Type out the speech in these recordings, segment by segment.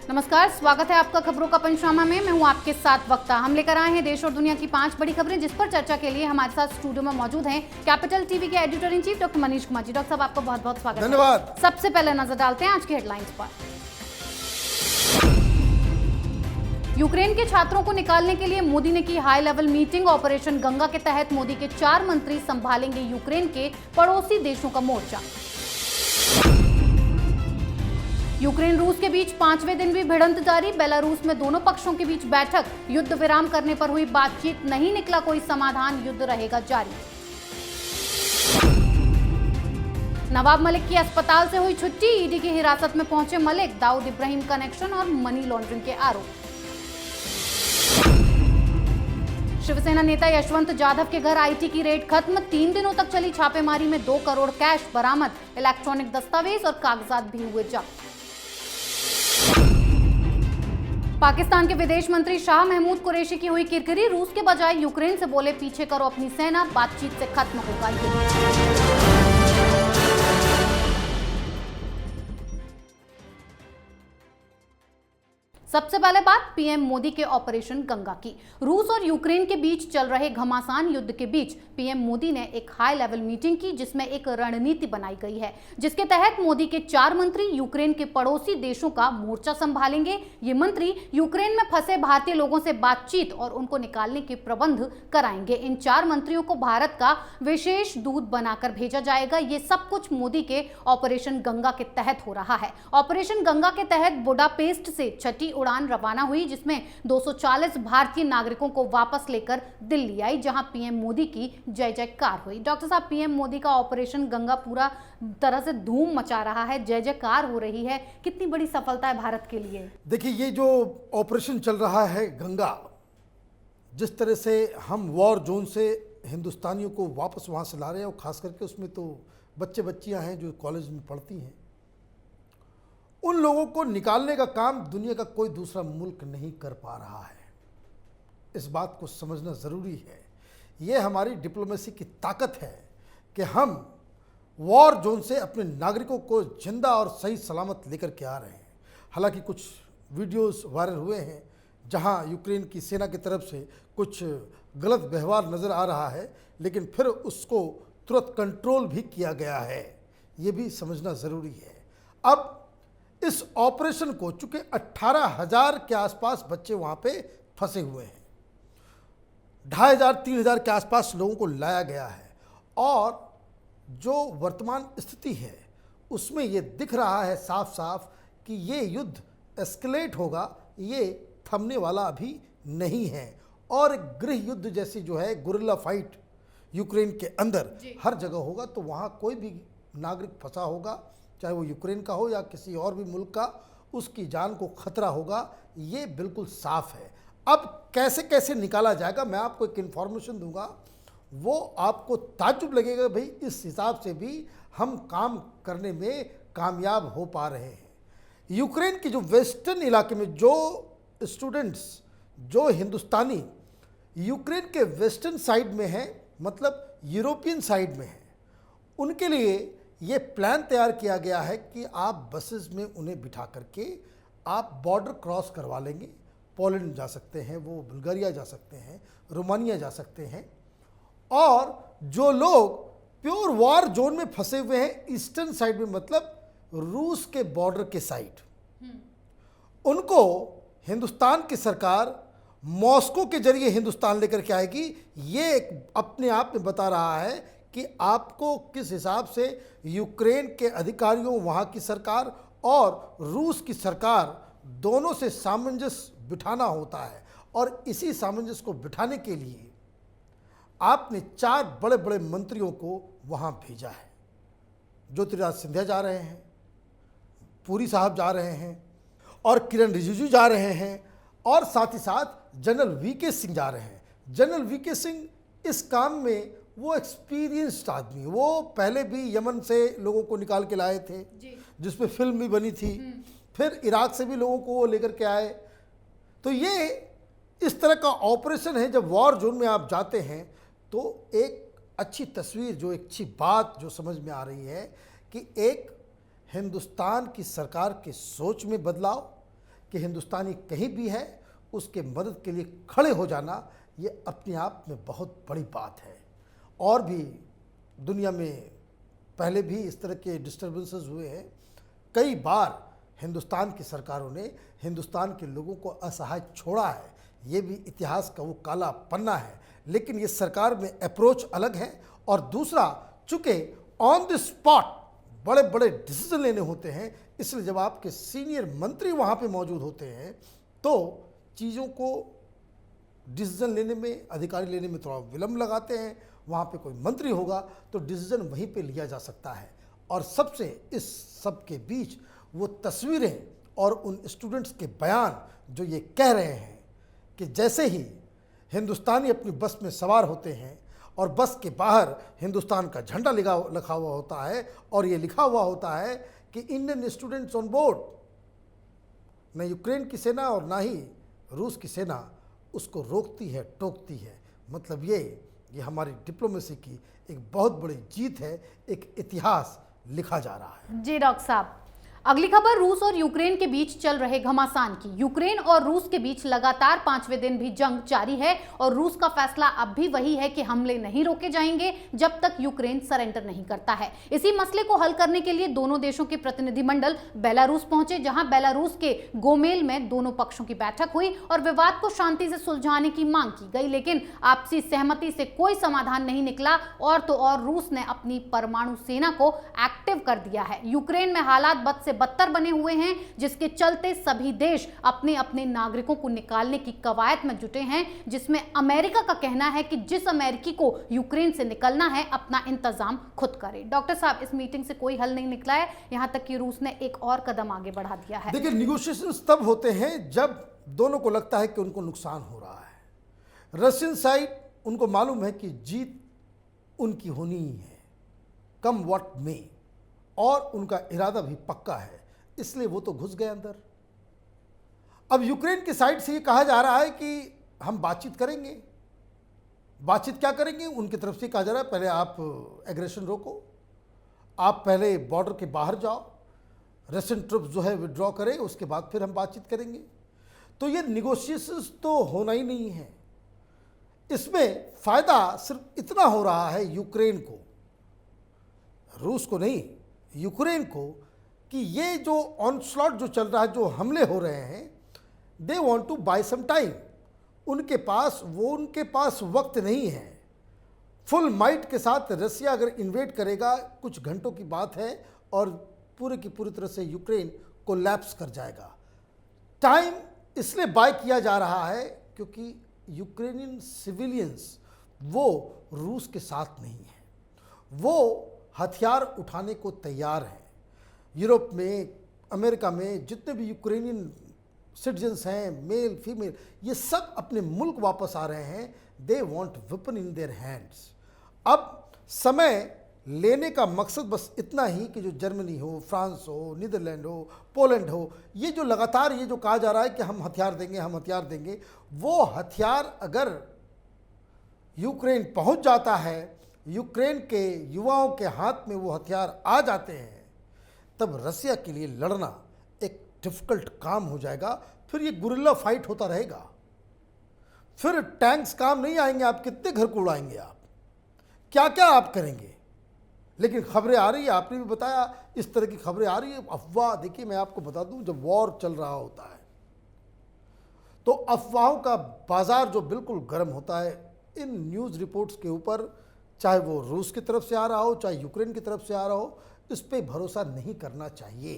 नमस्कार, स्वागत है आपका खबरों का पंचनामा में। मैं हूं आपके साथ वक्ता। हम लेकर आए हैं देश और दुनिया की 5 बड़ी खबरें, जिस पर चर्चा के लिए हमारे साथ स्टूडियो में मौजूद हैं कैपिटल टीवी के editor in chief doctor Manish Kumar ji. Doctor साहब, आपका बहुत बहुत स्वागत है। धन्यवाद। सबसे पहले नजर डालते हैं आज की हेडलाइंस पर। यूक्रेन के छात्रों को निकालने के लिए मोदी ने की high level meeting. Operation Ganga के तहत मोदी के 4 मंत्री संभालेंगे यूक्रेन के पड़ोसी देशों का मोर्चा। यूक्रेन रूस के बीच 5वें दिन भी भिड़ंत जारी। बेलारूस में दोनों पक्षों के बीच बैठक। युद्ध विराम करने पर हुई बातचीत, नहीं निकला कोई समाधान, युद्ध रहेगा जारी। नवाब मलिक की अस्पताल से हुई छुट्टी। ईडी की हिरासत में पहुंचे मलिक। दाऊद इब्राहिम कनेक्शन और मनी लॉन्ड्रिंग के आरोप। शिवसेना नेता यशवंत जाधव के घर आईटी की रेड खत्म। 3 दिनों तक चली छापेमारी में 2 करोड़ कैश बरामद। इलेक्ट्रॉनिक दस्तावेज और कागजात भी हुए जब्त। पाकिस्तान के विदेश मंत्री शाह महमूद कुरैशी की हुई किरकिरी। रूस के बजाय यूक्रेन से बोले पीछे करो अपनी सेना, बातचीत से खत्म होगा युद्ध। सबसे पहले बात पीएम मोदी के ऑपरेशन गंगा की। रूस और यूक्रेन के बीच चल रहे घमासान युद्ध के बीच पीएम मोदी ने एक हाई लेवल मीटिंग की, जिसमें एक रणनीति बनाई गई है, जिसके तहत मोदी के 4 मंत्री यूक्रेन के पड़ोसी देशों का मोर्चा संभालेंगे। ये मंत्री यूक्रेन में फंसे भारतीय लोगों से बातचीत और उनको निकालने के प्रबंध कराएंगे। इन 4 मंत्रियों को भारत का विशेष दूत बनाकर भेजा जाएगा। ये सब कुछ मोदी के ऑपरेशन गंगा के तहत हो रहा है। ऑपरेशन गंगा के तहत बुडापेस्ट से छठी उड़ान रवाना हुई, जिसमें 240 भारतीय नागरिकों को वापस लेकर दिल्ली आई, जहां पीएम मोदी की जय जयकार हुई। डॉक्टर साहब, पीएम मोदी का ऑपरेशन गंगा पूरा तरह से धूम मचा रहा है, जय जयकार हो रही है। कितनी बड़ी सफलता है भारत के लिए? देखिए, ये जो ऑपरेशन चल रहा है गंगा, जिस तरह से हम वॉर जोन से हिंदुस्तानियों को वापस वहाँ से ला रहे हैं, और ख़ास करके उसमें तो बच्चे बच्चियाँ हैं जो कॉलेज में पढ़ती हैं, उन लोगों को निकालने का काम दुनिया का कोई दूसरा मुल्क नहीं कर पा रहा है। इस बात को समझना ज़रूरी है। ये हमारी डिप्लोमेसी की ताकत है कि हम वॉर जोन से अपने नागरिकों को जिंदा और सही सलामत लेकर के आ रहे हैं। हालांकि कुछ वीडियोस वायरल हुए हैं जहां यूक्रेन की सेना की तरफ से कुछ गलत व्यवहार नज़र आ रहा है, लेकिन फिर उसको तुरंत कंट्रोल भी किया गया है। ये भी समझना ज़रूरी है। अब इस ऑपरेशन को, चूंकि 18,000 के आसपास बच्चे वहाँ पे फंसे हुए हैं, 2,500-3,000 के आसपास लोगों को लाया गया है, और जो वर्तमान स्थिति है उसमें ये दिख रहा है साफ साफ कि ये युद्ध एस्केलेट होगा, ये थमने वाला अभी नहीं है। और गृह युद्ध जैसी जो है गुरिल्ला फाइट यूक्रेन के अंदर हर जगह होगा, तो वहाँ कोई भी नागरिक फंसा होगा, चाहे वो यूक्रेन का हो या किसी और भी मुल्क का, उसकी जान को खतरा होगा, ये बिल्कुल साफ है। अब कैसे कैसे निकाला जाएगा, मैं आपको एक इन्फॉर्मेशन दूंगा, वो आपको ताज्जुब लगेगा, भाई इस हिसाब से भी हम काम करने में कामयाब हो पा रहे हैं। यूक्रेन की जो वेस्टर्न इलाके में जो स्टूडेंट्स, जो हिंदुस्तानी यूक्रेन के वेस्टर्न साइड में हैं, मतलब यूरोपियन साइड में हैं, उनके लिए ये प्लान तैयार किया गया है कि आप बसेस में उन्हें बिठा करके आप बॉर्डर क्रॉस करवा लेंगे। पोलैंड जा सकते हैं, वो बुल्गारिया जा सकते हैं, रोमानिया जा सकते हैं। और जो लोग प्योर वॉर जोन में फंसे हुए हैं ईस्टर्न साइड में, मतलब रूस के बॉर्डर के साइड, उनको हिंदुस्तान की सरकार मॉस्को के जरिए हिंदुस्तान लेकर के आएगी। ये अपने आप में बता रहा है कि आपको किस हिसाब से यूक्रेन के अधिकारियों, वहाँ की सरकार और रूस की सरकार दोनों से सामंजस्य बिठाना होता है। और इसी सामंजस्य को बिठाने के लिए आपने 4 बड़े बड़े मंत्रियों को वहाँ भेजा है। ज्योतिराज सिंधिया जा रहे हैं, पुरी साहब जा रहे हैं, और किरण रिजिजू जा रहे हैं, और साथ ही साथ जनरल वीके सिंह जा रहे हैं। जनरल वीके सिंह इस काम में वो एक्सपीरियंस्ड आदमी, वो पहले भी यमन से लोगों को निकाल के लाए थे, जिस पे फिल्म भी बनी थी, फिर इराक से भी लोगों को वो लेकर के आए। तो ये इस तरह का ऑपरेशन है, जब वॉर जोन में आप जाते हैं तो एक अच्छी तस्वीर, जो एक अच्छी बात जो समझ में आ रही है कि एक हिंदुस्तान की सरकार की सोच में बदलाव, कि हिंदुस्तानी कहीं भी है उसके मदद के लिए खड़े हो जाना ये अपने आप में बहुत बड़ी बात है। और भी दुनिया में पहले भी इस तरह के डिस्टर्बेंसेस हुए हैं। कई बार हिंदुस्तान की सरकारों ने हिंदुस्तान के लोगों को असहाय छोड़ा है। ये भी इतिहास का वो काला पन्ना है। लेकिन ये सरकार में अप्रोच अलग है। और दूसरा, चूँकि ऑन द स्पॉट बड़े बड़े डिसीजन लेने होते हैं, इसलिए जब आपके सीनियर मंत्री वहाँ पे मौजूद होते हैं तो चीज़ों को डिसीजन लेने में, अधिकारी लेने में थोड़ा विलम्ब लगाते हैं। वहाँ पे कोई मंत्री होगा तो डिसीजन वहीं पे लिया जा सकता है। और सबसे इस सब के बीच वो तस्वीरें और उन स्टूडेंट्स के बयान जो ये कह रहे हैं कि जैसे ही हिंदुस्तानी अपनी बस में सवार होते हैं और बस के बाहर हिंदुस्तान का झंडा लिखा हुआ होता है और ये लिखा हुआ होता है कि इंडियन स्टूडेंट्स ऑन बोर्ड, न यूक्रेन की सेना और ना ही रूस की सेना उसको रोकती है, टोकती है। मतलब ये हमारी डिप्लोमेसी की एक बहुत बड़ी जीत है, एक इतिहास लिखा जा रहा है। जी डॉक्टर साहब, अगली खबर रूस और यूक्रेन के बीच चल रहे घमासान की। यूक्रेन और रूस के बीच लगातार 5वें दिन भी जंग जारी है और रूस का फैसला अब भी वही है कि हमले नहीं रोके जाएंगे जब तक यूक्रेन सरेंडर नहीं करता है। इसी मसले को हल करने के लिए दोनों देशों के प्रतिनिधिमंडल बेलारूस पहुंचे, जहां बेलारूस के गोमेल में दोनों पक्षों की बैठक हुई और विवाद को शांति से सुलझाने की मांग की गई। लेकिन आपसी सहमति से कोई समाधान नहीं निकला और तो और रूस ने अपनी परमाणु सेना को एक्टिव कर दिया है। यूक्रेन में हालात बद से बदतर बने हुए हैं, जिसके चलते सभी देश अपने अपने नागरिकों को निकालने की कवायद में जुटे हैं, जिसमें अमेरिका का कहना है कि जिस अमेरिकी को यूक्रेन से निकलना है अपना इंतजाम खुद करे। डॉक्टर साहब, इस मीटिंग से कोई हल नहीं निकला है, यहां तक कि रूस ने एक और कदम आगे बढ़ा दिया है। देखिए, निगोशिएशंस तब होते हैं जब दोनों को लगता है कि उनको नुकसान हो रहा है। रशियन साइड, उनको मालूम है कि जीत उनकी होनी ही है, कम व्हाट मे, और उनका इरादा भी पक्का है, इसलिए वो तो घुस गए अंदर। अब यूक्रेन की साइड से ये कहा जा रहा है कि हम बातचीत करेंगे। बातचीत क्या करेंगे? उनकी तरफ से कहा जा रहा है पहले आप एग्रेशन रोको, आप पहले बॉर्डर के बाहर जाओ, रशियन ट्रुप्स जो है विड्रॉ करें, उसके बाद फिर हम बातचीत करेंगे। तो ये निगोशिएशंस तो होना ही नहीं है। इसमें फायदा सिर्फ इतना हो रहा है यूक्रेन को, रूस को नहीं, यूक्रेन को, कि ये जो ऑनस्लॉट जो चल रहा है, जो हमले हो रहे हैं, they want to buy some time. उनके पास वक्त नहीं है। फुल माइट के साथ रसिया अगर इन्वेड करेगा, कुछ घंटों की बात है और पूरे की पूरी तरह से यूक्रेन कोलैप्स कर जाएगा। टाइम इसलिए बाय किया जा रहा है क्योंकि यूक्रेनियन सिविलियंस वो रूस के साथ नहीं है, वो हथियार उठाने को तैयार हैं। यूरोप में, अमेरिका में जितने भी यूक्रेनियन सिटीजन्स हैं, मेल फीमेल, ये सब अपने मुल्क वापस आ रहे हैं। They want weapon in their hands. अब समय लेने का मकसद बस इतना ही कि जो जर्मनी हो, फ्रांस हो, नीदरलैंड हो, पोलैंड हो, ये जो लगातार ये जो कहा जा रहा है कि हम हथियार देंगे, हम हथियार देंगे, वो हथियार अगर यूक्रेन पहुंच जाता है, यूक्रेन के युवाओं के हाथ में वो हथियार आ जाते हैं, तब रसिया के लिए लड़ना एक डिफिकल्ट काम हो जाएगा। फिर ये गुरिल्ला फाइट होता रहेगा, फिर टैंक्स काम नहीं आएंगे, आप कितने घर को उड़ाएंगे, आप क्या क्या आप करेंगे। लेकिन खबरें आ रही है, आपने भी बताया, इस तरह की खबरें आ रही है, अफवाह। देखिए, मैं आपको बता दूं, जब वॉर चल रहा होता है तो अफवाहों का बाजार जो बिल्कुल गर्म होता है, इन न्यूज़ रिपोर्ट्स के ऊपर, चाहे वो रूस की तरफ से आ रहा हो, चाहे यूक्रेन की तरफ से आ रहा हो, इस पे भरोसा नहीं करना चाहिए,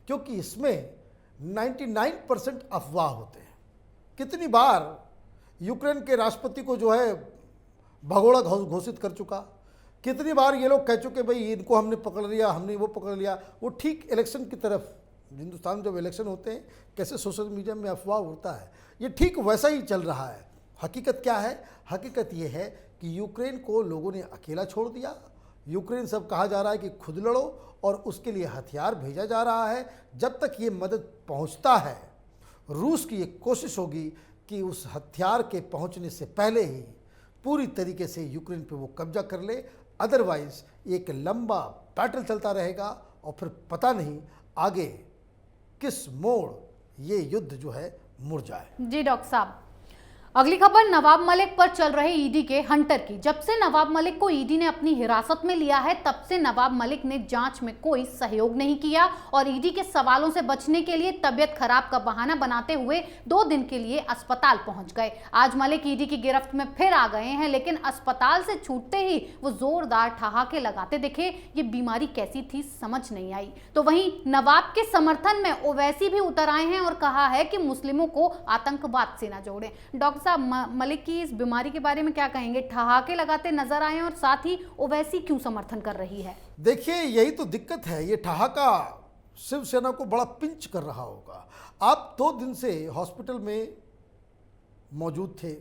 क्योंकि इसमें 99% अफवाह होते हैं। कितनी बार यूक्रेन के राष्ट्रपति को जो है भगोड़ा घोषित कर चुका, कितनी बार ये लोग कह चुके भाई इनको हमने पकड़ लिया, हमने वो पकड़ लिया। वो ठीक इलेक्शन की तरफ, हिंदुस्तान जब इलेक्शन होते हैं कैसे सोशल मीडिया में अफवाह उड़ता है, ये ठीक वैसा ही चल रहा है। हकीकत क्या है? हकीकत ये है कि यूक्रेन को लोगों ने अकेला छोड़ दिया। यूक्रेन सब कहा जा रहा है कि खुद लड़ो, और उसके लिए हथियार भेजा जा रहा है। जब तक ये मदद पहुंचता है, रूस की ये कोशिश होगी कि उस हथियार के पहुंचने से पहले ही पूरी तरीके से यूक्रेन पे वो कब्जा कर ले। अदरवाइज एक लंबा बैटल चलता रहेगा और फिर पता नहीं आगे किस मोड़ ये युद्ध जो है मुड़ जाए। जी डॉक्टर साहब, अगली खबर नवाब मलिक पर चल रहे ईडी के हंटर की। जब से नवाब मलिक को ईडी ने अपनी हिरासत में लिया है, तब से नवाब मलिक ने जांच में कोई सहयोग नहीं किया और ईडी के सवालों से बचने के लिए तबियत खराब का बहाना बनाते हुए 2 दिन के लिए अस्पताल पहुंच गए। आज मलिक ईडी की गिरफ्त में फिर आ गए हैं, लेकिन अस्पताल से छूटते ही वो जोरदार ठहाके लगाते दिखे। ये बीमारी कैसी थी समझ नहीं आई। तो वहीं नवाब के समर्थन में ओवैसी भी उतर आए हैं और कहा है कि मुस्लिमों को आतंकवाद से न जोड़ें। डॉक्टर साहब, मलिक की इस बीमारी के बारे में क्या कहेंगे? ठहाके लगाते नजर आए और साथ ही ओवैसी क्यों समर्थन कर रही है? देखिए, यही तो दिक्कत है। ये ठहाका शिवसेना को बड़ा पिंच कर रहा होगा। आप 2 दिन से हॉस्पिटल में मौजूद थे।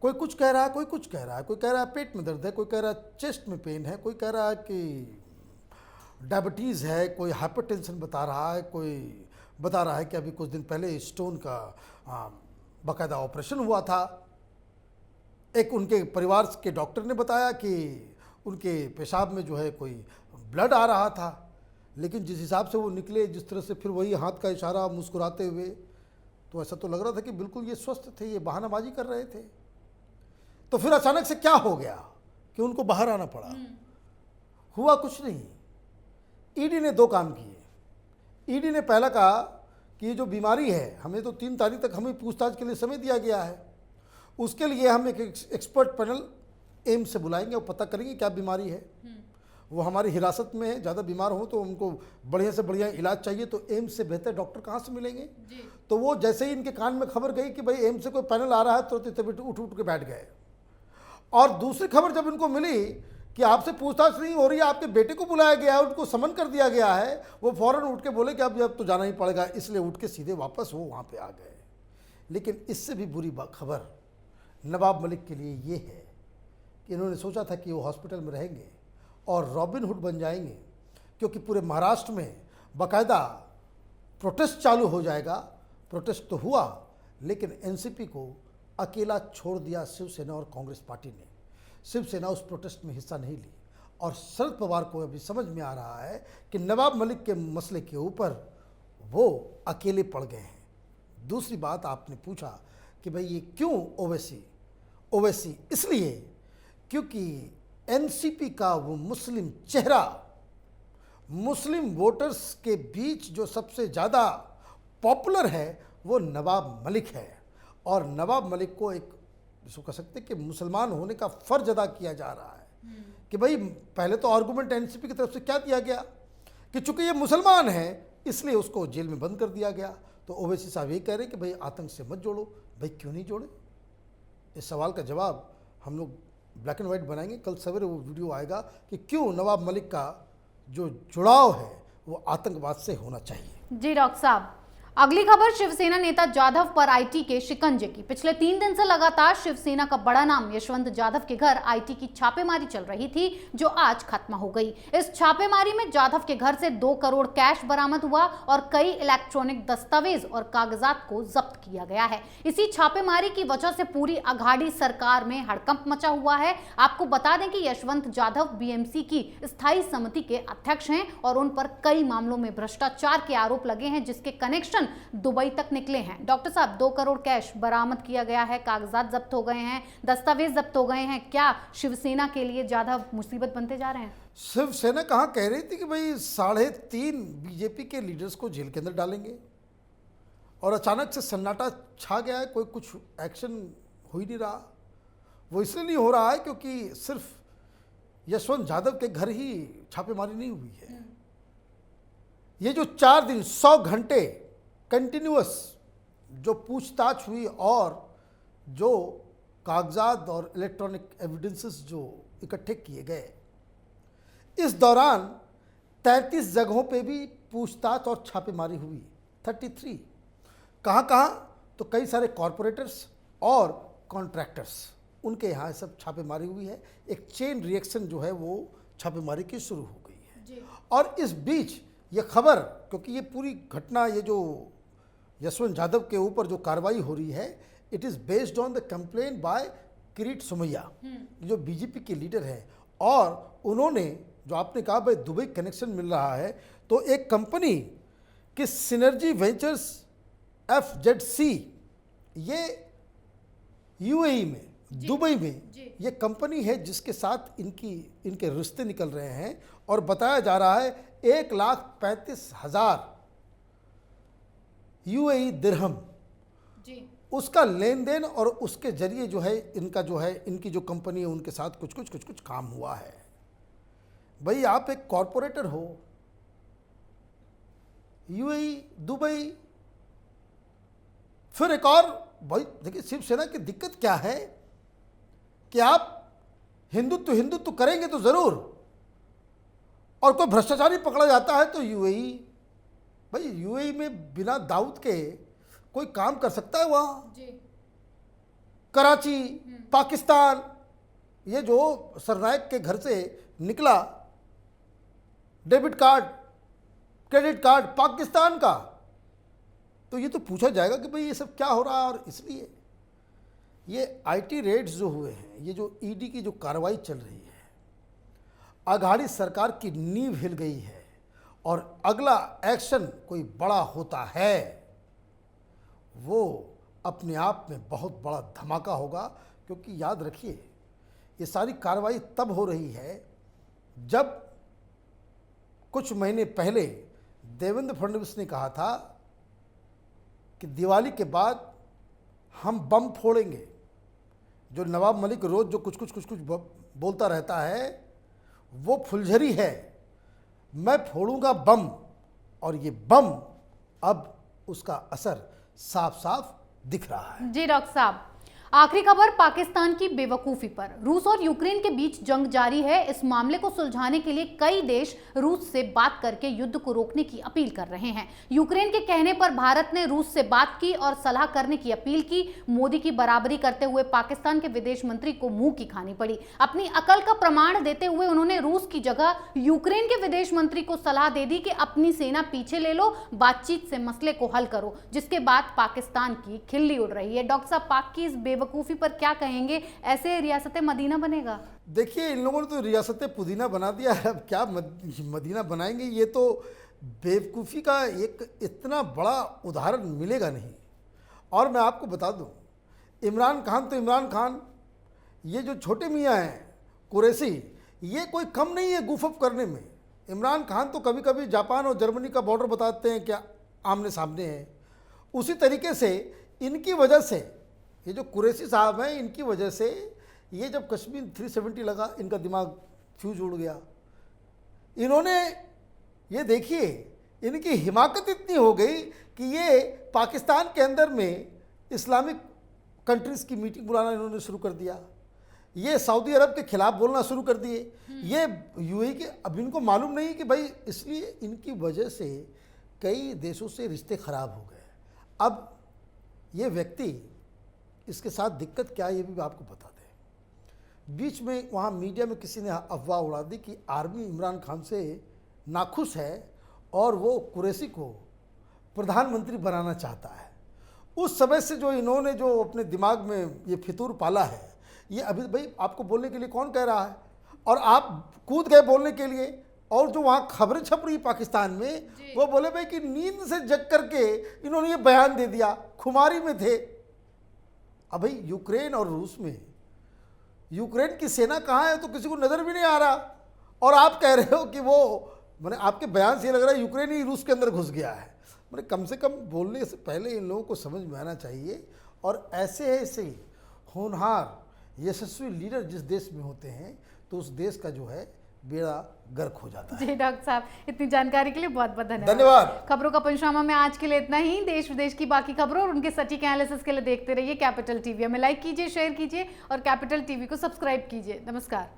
कोई कुछ कह रहा है, कोई कुछ कह रहा है, कोई कह रहा है पेट में दर्द है, कोई कह रहा है चेस्ट में पेन है, कोई कह रहा है कि डायबिटीज़ है, कोई हाइपरटेंशन बता रहा है, कोई बता रहा है कि अभी कुछ दिन पहले स्टोन का बाकायदा ऑपरेशन हुआ था। एक उनके परिवार के डॉक्टर ने बताया कि उनके पेशाब में जो है कोई ब्लड आ रहा था, लेकिन जिस हिसाब से वो निकले, जिस तरह से फिर वही हाथ का इशारा मुस्कुराते हुए, तो ऐसा तो लग रहा था कि बिल्कुल ये स्वस्थ थे, ये बहानाबाजी कर रहे थे। तो फिर अचानक से क्या हो गया कि उनको बाहर आना पड़ा? हुआ कुछ नहीं। ईडी ने 2 काम किए। ईडी ने पहला कहा कि ये जो बीमारी है, हमें तो 3 तारीख तक हमें पूछताछ के लिए समय दिया गया है, उसके लिए हम एक एक्सपर्ट पैनल एम्स से बुलाएंगे और पता करेंगे क्या बीमारी है। वो हमारी हिरासत में है, ज़्यादा बीमार हो तो उनको बढ़िया से बढ़िया इलाज चाहिए, तो एम्स से बेहतर डॉक्टर कहाँ से मिलेंगे? तो वो जैसे ही इनके कान में खबर गई कि भाई एम्स से कोई पैनल आ रहा है, तो तभी उठ के बैठ गए। और दूसरी खबर जब इनको मिली कि आपसे पूछताछ नहीं हो रही है, आपके बेटे को बुलाया गया है, उनको समन कर दिया गया है, वो फौरन उठ के बोले कि अब तो जाना ही पड़ेगा, इसलिए उठ के सीधे वापस वो वहाँ पे आ गए। लेकिन इससे भी बुरी खबर नवाब मलिक के लिए ये है कि इन्होंने सोचा था कि वो हॉस्पिटल में रहेंगे और रॉबिन हुड बन जाएंगे, क्योंकि पूरे महाराष्ट्र में बाकायदा प्रोटेस्ट चालू हो जाएगा। प्रोटेस्ट तो हुआ, लेकिन एनसीपी को अकेला छोड़ दिया शिवसेना और कांग्रेस पार्टी ने। शिवसेना उस प्रोटेस्ट में हिस्सा नहीं ली और शरद पवार को अभी समझ में आ रहा है कि नवाब मलिक के मसले के ऊपर वो अकेले पड़ गए हैं। दूसरी बात, आपने पूछा कि भाई ये क्यों ओवैसी इसलिए क्योंकि एनसीपी का वो मुस्लिम चेहरा, मुस्लिम वोटर्स के बीच जो सबसे ज़्यादा पॉपुलर है वो नवाब मलिक है। और नवाब मलिक को एक जिसको कह सकते हैं कि मुसलमान होने का फ़र्ज अदा किया जा रहा है कि भाई पहले तो आर्गूमेंट एनसीपी की तरफ से क्या दिया गया कि चूंकि ये मुसलमान है इसलिए उसको जेल में बंद कर दिया गया। तो ओवैसी साहब ये कह रहे हैं कि भाई आतंक से मत जोड़ो। भाई क्यों नहीं जोड़े? इस सवाल का जवाब हम लोग ब्लैक एंड वाइट बनाएंगे। कल सवेरे वो वीडियो आएगा कि क्यों नवाब मलिक का जो जुड़ाव है वो आतंकवाद से होना चाहिए। जी डॉक्टर साहब, अगली खबर शिवसेना नेता जाधव पर आईटी के शिकंजे की। पिछले 3 दिन से लगातार शिवसेना का बड़ा नाम यशवंत जाधव के घर आईटी की छापेमारी चल रही थी, जो आज खत्म हो गई। इस छापेमारी में जाधव के घर से 2 करोड़ कैश बरामद हुआ और कई इलेक्ट्रॉनिक दस्तावेज और कागजात को जब्त किया गया है। इसी छापेमारी की वजह से पूरी अघाड़ी सरकार में हड़कंप मचा हुआ है। आपको बता दें कि यशवंत जाधव बीएमसी की स्थायी समिति के अध्यक्ष हैं और उन पर कई मामलों में भ्रष्टाचार के आरोप लगे हैं, जिसके कनेक्शन दुबई तक निकले हैं। डॉक्टर साहब, 2 करोड़ कैश बरामद किया गया है, कागजात जब्त हो गए हैं, दस्तावेज जब्त हो गए हैं। क्या शिवसेना के लिए जाधव मुसीबत बनते जा रहे हैं? शिवसेना कहाँ कह रही थी कि भाई 3.5 बीजेपी के लीडर्स को जेल के अंदर डालेंगे, और अचानक से सन्नाटा छा गया है, कोई कुछ एक्शन हो ही नहीं रहा। वो इसलिए नहीं हो रहा है क्योंकि सिर्फ यशवंत जाधव के घर ही छापेमारी नहीं हुई है। ये जो 4 दिन 100 घंटे कंटिन्यूअस जो पूछताछ हुई और जो कागजात और इलेक्ट्रॉनिक एविडेंसेस जो इकट्ठे किए गए, इस दौरान 33 जगहों पे भी पूछताछ और छापेमारी हुई। 33 कहाँ तो कई सारे कॉरपोरेटर्स और कॉन्ट्रैक्टर्स, उनके यहाँ सब छापेमारी हुई है। एक चेन रिएक्शन जो है वो छापेमारी की शुरू हो गई है जी। और इस बीच ये खबर, क्योंकि ये पूरी घटना, ये जो यशवंत जाधव के ऊपर जो कार्रवाई हो रही है, it is based on the complaint by Kirit Somaiya, जो बीजेपी के लीडर हैं। और उन्होंने जो आपने कहा भाई दुबई कनेक्शन मिल रहा है, तो एक कंपनी कि सिनर्जी वेंचर्स FZC ये यूएई में, दुबई में ये कंपनी है जिसके साथ इनके रिश्ते निकल रहे हैं, और बताया जा रहा है 1,35,000 यूएई दिरहम उसका लेन देन, और उसके जरिए जो है इनकी जो कंपनी है उनके साथ कुछ काम हुआ है। भाई आप एक कॉरपोरेटर हो, यूएई, दुबई, फिर एक और, भाई देखिए शिवसेना की दिक्कत क्या है कि आप हिंदुत्व करेंगे तो जरूर, और कोई भ्रष्टाचारी पकड़ा जाता है तो यूएई, भाई यूएई में बिना दाऊद के कोई काम कर सकता है वहाँ? कराची, पाकिस्तान, ये जो सरनायक के घर से निकला debit card, credit card Pakistan का, तो ये तो पूछा जाएगा कि भाई ये सब क्या हो रहा है। और इसलिए ये आईटी रेड्स जो हुए हैं, ये जो ईडी की जो कार्रवाई चल रही है, अघाड़ी सरकार की नींव हिल गई है, और अगला एक्शन कोई बड़ा होता है वो अपने आप में बहुत बड़ा धमाका होगा। क्योंकि याद रखिए ये सारी कार्रवाई तब हो रही है जब कुछ महीने पहले देवेंद्र फडणवीस ने कहा था कि दिवाली के बाद हम बम फोड़ेंगे। जो नवाब मलिक रोज़ जो कुछ बोलता रहता है वो फुलझड़ी है, मैं फोड़ूंगा बम, और ये बम अब उसका असर साफ साफ दिख रहा है। जी डॉक्टर साहब, आखिरी खबर पाकिस्तान की बेवकूफी पर। रूस और यूक्रेन के बीच जंग जारी है। इस मामले को सुलझाने के लिए कई देश रूस से बात करके युद्ध को रोकने की अपील कर रहे हैं। यूक्रेन के कहने पर भारत ने रूस से बात की और सलाह करने की अपील की। मोदी की बराबरी करते हुए पाकिस्तान के विदेश मंत्री को मुंह की खानी पड़ी। अपनी अकल का प्रमाण देते हुए उन्होंने रूस की जगह यूक्रेन के विदेश मंत्री को सलाह दे दी कि अपनी सेना पीछे ले लो, बातचीत से मसले को हल करो, जिसके बाद पाकिस्तान की खिल्ली उड़ रही है। डॉक्टर साहब, पाक की इस बेवकूफी पर क्या कहेंगे? ऐसे रियासत मदीना बनेगा? देखिए इन लोगों ने तो रियासत पुदीना बना दिया है, अब क्या मदीना बनाएंगे? ये तो बेवकूफ़ी का एक इतना बड़ा उदाहरण मिलेगा नहीं। और मैं आपको बता दूं, इमरान खान, ये जो छोटे मियाँ हैं कुरैशी, ये कोई कम नहीं है गुफअप करने में। इमरान खान तो कभी कभी जापान और जर्मनी का बॉर्डर बताते हैं क्या आमने सामने है। उसी तरीके से इनकी वजह से, ये जो कुरैशी साहब हैं, इनकी वजह से ये जब कश्मीर 370 लगा, इनका दिमाग फ्यूज उड़ गया। इन्होंने, ये देखिए इनकी हिमाकत इतनी हो गई कि ये पाकिस्तान के अंदर में इस्लामिक कंट्रीज़ की मीटिंग बुलाना इन्होंने शुरू कर दिया। ये सऊदी अरब के खिलाफ बोलना शुरू कर दिए। ये यूएई के, अब इनको मालूम नहीं कि भाई, इसलिए इनकी वजह से कई देशों से रिश्ते ख़राब हो गए। अब ये व्यक्ति, इसके साथ दिक्कत क्या है ये भी आपको बता दें। बीच में वहाँ मीडिया में किसी ने अफवाह उड़ा दी कि आर्मी इमरान खान से नाखुश है और वो कुरैशी को प्रधानमंत्री बनाना चाहता है। उस समय से जो इन्होंने जो अपने दिमाग में ये फितूर पाला है, ये अभी भाई आपको बोलने के लिए कौन कह रहा है? और आप कूद गए बोलने के लिए। और जो वहाँ खबरें छप रही पाकिस्तान में, वो बोले भाई कि नींद से जग करके इन्होंने ये बयान दे दिया, खुमारी में थे। अब भाई यूक्रेन और रूस में, यूक्रेन की सेना कहाँ है तो किसी को नज़र भी नहीं आ रहा, और आप कह रहे हो कि वो, मैंने आपके बयान से ये लग रहा है यूक्रेन ही रूस के अंदर घुस गया है। मैंने कम से कम बोलने से पहले इन लोगों को समझ में आना चाहिए। और ऐसे होनहार यशस्वी लीडर जिस देश में होते हैं तो उस देश का जो है बेड़ा गर्क हो जाता है। जी डॉक्टर साहब, इतनी जानकारी के लिए बहुत बहुत धन्यवाद। खबरों का पंचनामा में आज के लिए इतना ही। देश विदेश की बाकी खबरों और उनके सटीक एनालिसिस के लिए देखते रहिए कैपिटल टीवी। हमें लाइक कीजिए, शेयर कीजिए और कैपिटल टीवी को सब्सक्राइब कीजिए। नमस्कार।